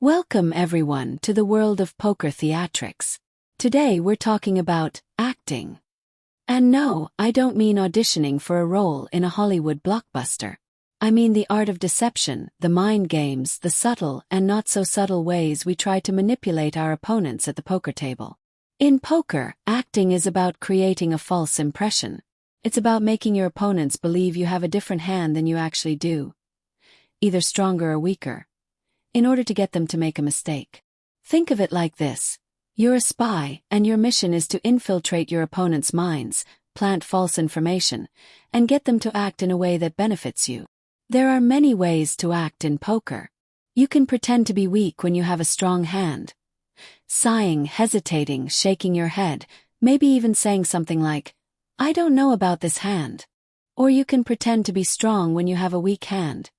Welcome everyone to the world of poker theatrics. Today we're talking about acting. And no, I don't mean auditioning for a role in a Hollywood blockbuster. I mean the art of deception, the mind games, the subtle and not so subtle ways we try to manipulate our opponents at the poker table. In poker, acting is about creating a false impression. It's about making your opponents believe you have a different hand than you actually do, either stronger or weaker, in order to get them to make a mistake. Think of it like this. You're a spy, and your mission is to infiltrate your opponent's minds, plant false information, and get them to act in a way that benefits you. There are many ways to act in poker. You can pretend to be weak when you have a strong hand. Sighing, hesitating, shaking your head, maybe even saying something like, "I don't know about this hand." Or you can pretend to be strong when you have a weak hand.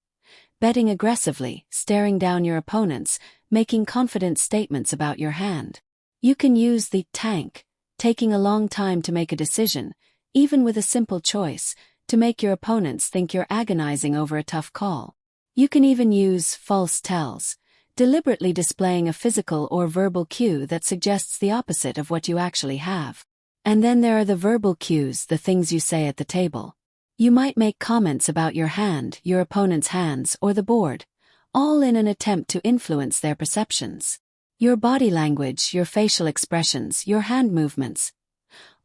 Betting aggressively, staring down your opponents, making confident statements about your hand. You can use the tank, taking a long time to make a decision, even with a simple choice, to make your opponents think you're agonizing over a tough call. You can even use false tells, deliberately displaying a physical or verbal cue that suggests the opposite of what you actually have. And then there are the verbal cues, the things you say at the table. You might make comments about your hand, your opponent's hands, or the board, all in an attempt to influence their perceptions. Your body language, your facial expressions, your hand movements.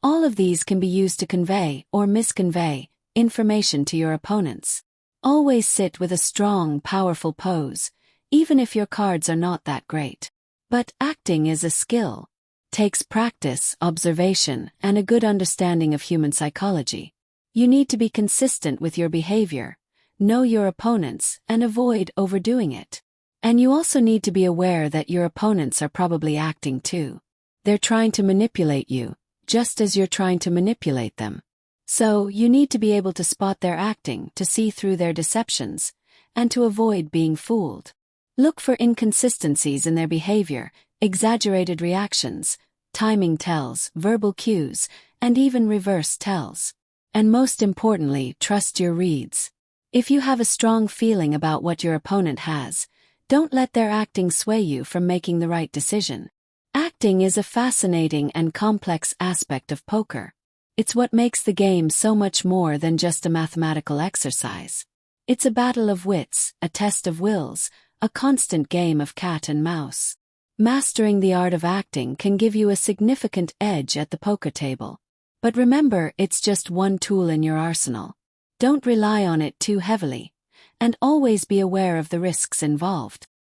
All of these can be used to convey, or misconvey, information to your opponents. Always sit with a strong, powerful pose, even if your cards are not that great. But acting is a skill. Takes practice, observation, and a good understanding of human psychology. You need to be consistent with your behavior, know your opponents, and avoid overdoing it. And you also need to be aware that your opponents are probably acting too. They're trying to manipulate you, just as you're trying to manipulate them. So, you need to be able to spot their acting, to see through their deceptions, and to avoid being fooled. Look for inconsistencies in their behavior, exaggerated reactions, timing tells, verbal cues, and even reverse tells. And most importantly, trust your reads. If you have a strong feeling about what your opponent has, don't let their acting sway you from making the right decision. Acting is a fascinating and complex aspect of poker. It's what makes the game so much more than just a mathematical exercise. It's a battle of wits, a test of wills, a constant game of cat and mouse. Mastering the art of acting can give you a significant edge at the poker table. But remember, it's just one tool in your arsenal. Don't rely on it too heavily, and always be aware of the risks involved.